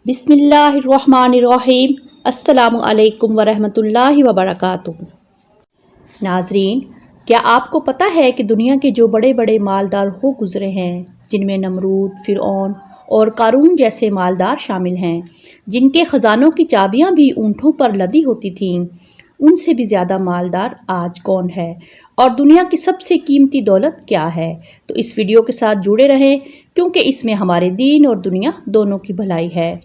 بسم اللہ الرحمن الرحیم۔ السلام علیکم ورحمۃ اللہ وبرکاتہ۔ ناظرین، کیا آپ کو پتہ ہے کہ دنیا کے جو بڑے بڑے مالدار ہو گزرے ہیں، جن میں نمرود، فرعون اور قارون جیسے مالدار شامل ہیں، جن کے خزانوں کی چابیاں بھی اونٹوں پر لدی ہوتی تھیں، ان سے بھی زیادہ مالدار آج کون ہے؟ اور دنیا کی سب سے قیمتی دولت کیا ہے؟ تو اس ویڈیو کے ساتھ جڑے رہیں، کیونکہ اس میں ہمارے دین اور دنیا دونوں کی بھلائی ہے۔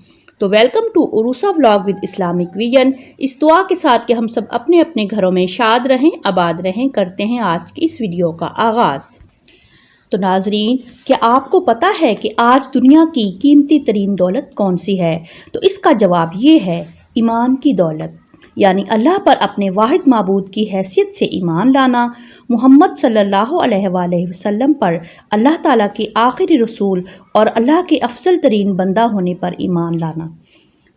تو welcome to Aroosa vlog with Islamic vision. اس دعا کے ساتھ کہ ہم سب اپنے اپنے گھروں میں شاد رہیں، آباد رہیں، کرتے ہیں آج کی اس ویڈیو کا آغاز۔ تو ناظرین، کیا آپ کو پتہ ہے کہ آج دنیا کی قیمتی ترین دولت کون سی ہے؟ تو اس کا جواب یہ ہے، ایمان کی دولت، یعنی اللہ پر اپنے واحد معبود کی حیثیت سے ایمان لانا، محمد صلی اللہ علیہ وآلہ وسلم پر اللہ تعالیٰ کے آخری رسول اور اللہ کے افضل ترین بندہ ہونے پر ایمان لانا۔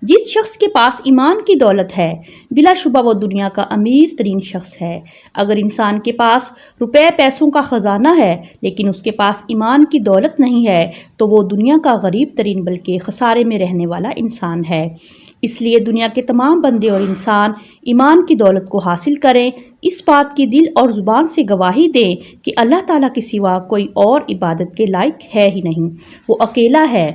جس شخص کے پاس ایمان کی دولت ہے، بلا شبہ وہ دنیا کا امیر ترین شخص ہے۔ اگر انسان کے پاس روپے پیسوں کا خزانہ ہے لیکن اس کے پاس ایمان کی دولت نہیں ہے تو وہ دنیا کا غریب ترین بلکہ خسارے میں رہنے والا انسان ہے۔ اس لیے دنیا کے تمام بندے اور انسان ایمان کی دولت کو حاصل کریں، اس بات کی دل اور زبان سے گواہی دیں کہ اللہ تعالیٰ کے سوا کوئی اور عبادت کے لائق ہے ہی نہیں، وہ اکیلا ہے۔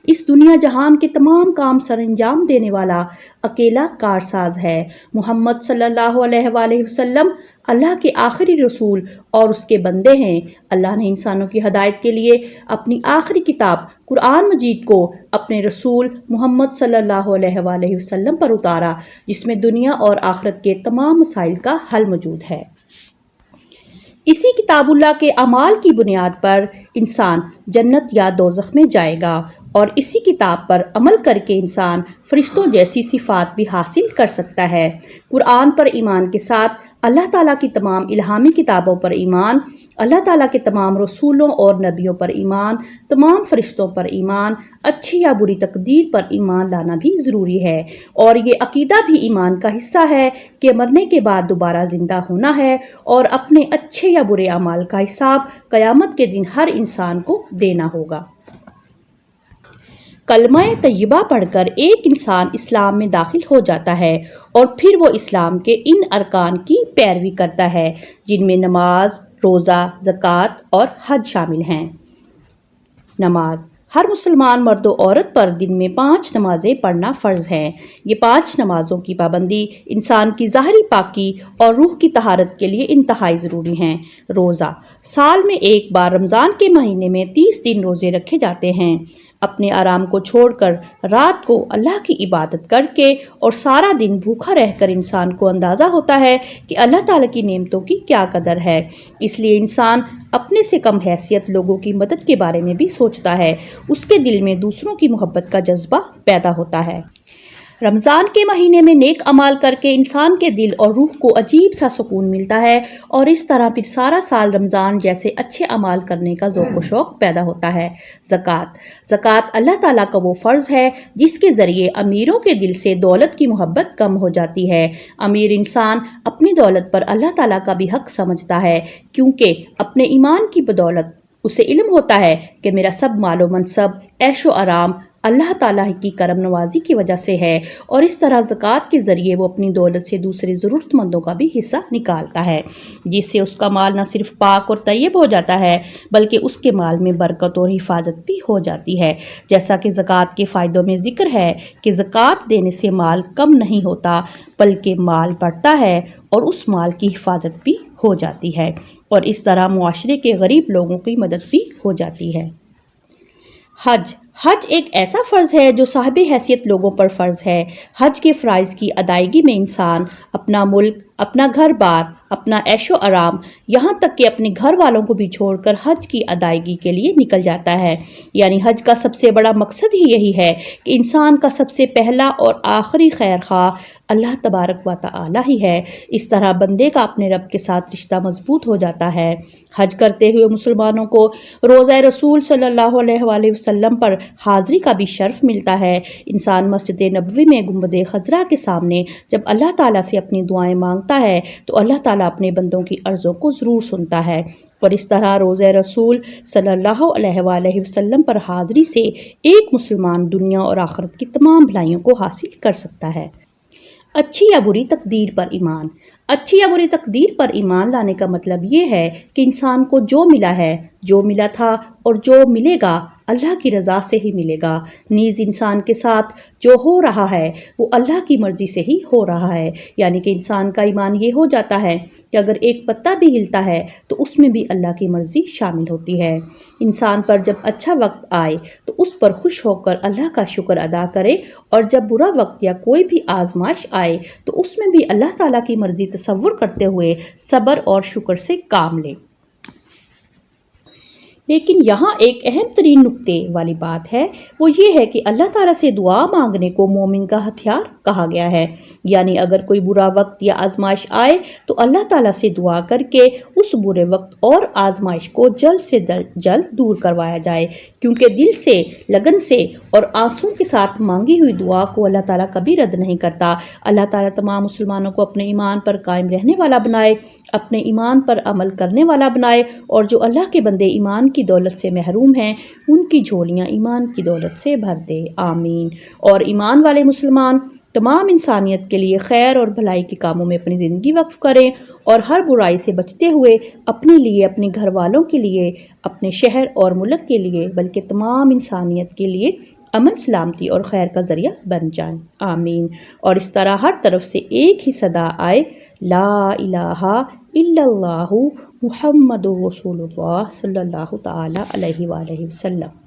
اس دنیا جہان کے تمام کام سر انجام دینے والا اکیلا کارساز ہے۔ محمد صلی اللہ علیہ وآلہ وسلم اللہ کے آخری رسول اور اس کے بندے ہیں۔ اللہ نے انسانوں کی ہدایت کے لیے اپنی آخری کتاب قرآن مجید کو اپنے رسول محمد صلی اللہ علیہ وآلہ وسلم پر اتارا، جس میں دنیا اور آخرت کے تمام مسائل کا حل موجود ہے۔ اسی کتاب اللہ کے اعمال کی بنیاد پر انسان جنت یا دوزخ میں جائے گا، اور اسی کتاب پر عمل کر کے انسان فرشتوں جیسی صفات بھی حاصل کر سکتا ہے۔ قرآن پر ایمان کے ساتھ اللہ تعالیٰ کی تمام الہامی کتابوں پر ایمان، اللہ تعالیٰ کے تمام رسولوں اور نبیوں پر ایمان، تمام فرشتوں پر ایمان، اچھی یا بری تقدیر پر ایمان لانا بھی ضروری ہے، اور یہ عقیدہ بھی ایمان کا حصہ ہے کہ مرنے کے بعد دوبارہ زندہ ہونا ہے اور اپنے اچھے یا برے اعمال کا حساب قیامت کے دن ہر انسان کو دینا ہوگا۔ کلمہ طیبہ پڑھ کر ایک انسان اسلام میں داخل ہو جاتا ہے، اور پھر وہ اسلام کے ان ارکان کی پیروی کرتا ہے جن میں نماز، روزہ، زکوٰۃ اور حج شامل ہیں۔ نماز، ہر مسلمان مرد و عورت پر دن میں 5 نمازیں پڑھنا فرض ہے۔ یہ 5 نمازوں کی پابندی انسان کی ظاہری پاکی اور روح کی طہارت کے لیے انتہائی ضروری ہیں۔ روزہ، سال میں ایک بار رمضان کے مہینے میں 30 دن روزے رکھے جاتے ہیں۔ اپنے آرام کو چھوڑ کر رات کو اللہ کی عبادت کر کے اور سارا دن بھوکا رہ کر انسان کو اندازہ ہوتا ہے کہ اللہ تعالیٰ کی نعمتوں کی کیا قدر ہے۔ اس لیے انسان اپنے سے کم حیثیت لوگوں کی مدد کے بارے میں بھی سوچتا ہے، اس کے دل میں دوسروں کی محبت کا جذبہ پیدا ہوتا ہے۔ رمضان کے مہینے میں نیک اعمال کر کے انسان کے دل اور روح کو عجیب سا سکون ملتا ہے، اور اس طرح پھر سارا سال رمضان جیسے اچھے اعمال کرنے کا ذوق و شوق پیدا ہوتا ہے۔ زکوٰۃ اللہ تعالیٰ کا وہ فرض ہے جس کے ذریعے امیروں کے دل سے دولت کی محبت کم ہو جاتی ہے۔ امیر انسان اپنی دولت پر اللہ تعالیٰ کا بھی حق سمجھتا ہے، کیونکہ اپنے ایمان کی بدولت اسے علم ہوتا ہے کہ میرا سب مال و منصب، عیش و آرام اللہ تعالیٰ کی کرم نوازی کی وجہ سے ہے، اور اس طرح زکوٰۃ کے ذریعے وہ اپنی دولت سے دوسرے ضرورت مندوں کا بھی حصہ نکالتا ہے، جس سے اس کا مال نہ صرف پاک اور طیب ہو جاتا ہے بلکہ اس کے مال میں برکت اور حفاظت بھی ہو جاتی ہے۔ جیسا کہ زکوٰۃ کے فائدوں میں ذکر ہے کہ زکوٰۃ دینے سے مال کم نہیں ہوتا بلکہ مال بڑھتا ہے، اور اس مال کی حفاظت بھی ہو جاتی ہے، اور اس طرح معاشرے کے غریب لوگوں کی مدد بھی ہو جاتی ہے۔ حج ایک ایسا فرض ہے جو صاحب حیثیت لوگوں پر فرض ہے۔ حج کے فرائض کی ادائیگی میں انسان اپنا ملک، اپنا گھر بار، اپنا عیش و آرام، یہاں تک کہ اپنے گھر والوں کو بھی چھوڑ کر حج کی ادائیگی کے لیے نکل جاتا ہے۔ یعنی حج کا سب سے بڑا مقصد ہی یہی ہے کہ انسان کا سب سے پہلا اور آخری خیر خواہ اللہ تبارک و تعالی ہی ہے۔ اس طرح بندے کا اپنے رب کے ساتھ رشتہ مضبوط ہو جاتا ہے۔ حج کرتے ہوئے مسلمانوں کو روضہ رسول صلی اللہ علیہ وآلہ وسلم پر حاضری کا بھی شرف ملتا ہے۔ انسان مسجد نبوی میں گنبد خضرا کے سامنے جب اللہ تعالیٰ سے اپنی دعائیں مانگتا ہے تو اللہ تعالیٰ اپنے بندوں کی عرضوں کو ضرور سنتا ہے، اور اس طرح روضہ رسول صلی اللہ علیہ وآلہ وسلم پر حاضری سے ایک مسلمان دنیا اور آخرت کی تمام بھلائیوں کو حاصل کر سکتا ہے۔ اچھی یا بری تقدیر پر ایمان۔ اچھی یا بری تقدیر پر ایمان لانے کا مطلب یہ ہے کہ انسان کو جو ملا ہے، جو ملا تھا اور جو ملے گا اللہ کی رضا سے ہی ملے گا، نیز انسان کے ساتھ جو ہو رہا ہے وہ اللہ کی مرضی سے ہی ہو رہا ہے، یعنی کہ انسان کا ایمان یہ ہو جاتا ہے کہ اگر ایک پتا بھی ہلتا ہے تو اس میں بھی اللہ کی مرضی شامل ہوتی ہے۔ انسان پر جب اچھا وقت آئے تو اس پر خوش ہو کر اللہ کا شکر ادا کرے، اور جب برا وقت یا کوئی بھی آزمائش آئے تو اس میں بھی اللہ تعالیٰ کی مرضی تصور کرتے ہوئے صبر اور شکر سے کام لے۔ لیکن یہاں ایک اہم ترین نکتے والی بات ہے، وہ یہ ہے کہ اللہ تعالیٰ سے دعا مانگنے کو مومن کا ہتھیار کہا گیا ہے، یعنی اگر کوئی برا وقت یا آزمائش آئے تو اللہ تعالیٰ سے دعا کر کے اس برے وقت اور آزمائش کو جلد سے جلد دور کروایا جائے، کیونکہ دل سے، لگن سے اور آنسوں کے ساتھ مانگی ہوئی دعا کو اللہ تعالیٰ کبھی رد نہیں کرتا۔ اللہ تعالیٰ تمام مسلمانوں کو اپنے ایمان پر قائم رہنے والا بنائے، اپنے ایمان پر عمل کرنے والا بنائے، اور جو اللہ کے بندے ایمان کی دولت سے محروم ہیں ان کی جھولیاں ایمان کی دولت سے بھر دے، آمین۔ اور ایمان والے مسلمان تمام انسانیت کے لیے خیر اور بھلائی کے کاموں میں اپنی زندگی وقف کریں، اور ہر برائی سے بچتے ہوئے اپنے لیے، اپنے گھر والوں کے لیے، اپنے شہر اور ملک کے لیے، بلکہ تمام انسانیت کے لیے امن، سلامتی اور خیر کا ذریعہ بن جائیں، آمین۔ اور اس طرح ہر طرف سے ایک ہی صدا آئے، لا الہ الا اللہ محمد رسول اللہ صلی اللہ تعالی علیہ وآلہ وسلم۔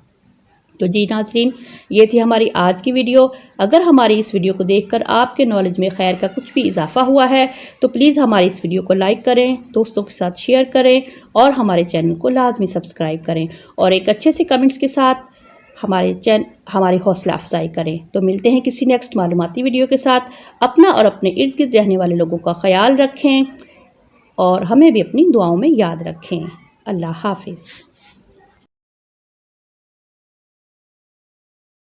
تو جی ناظرین، یہ تھی ہماری آج کی ویڈیو۔ اگر ہماری اس ویڈیو کو دیکھ کر آپ کے نالج میں خیر کا کچھ بھی اضافہ ہوا ہے تو پلیز ہماری اس ویڈیو کو لائک کریں، دوستوں کے ساتھ شیئر کریں، اور ہمارے چینل کو لازمی سبسکرائب کریں، اور ایک اچھے سے کمنٹس کے ساتھ ہماری حوصلہ افزائی کریں۔ تو ملتے ہیں کسی نیکسٹ معلوماتی ویڈیو کے ساتھ۔ اپنا اور اپنے ارد گرد رہنے والے لوگوں کا خیال رکھیں، اور ہمیں بھی اپنی دعاؤں میں یاد رکھیں۔ اللہ حافظ۔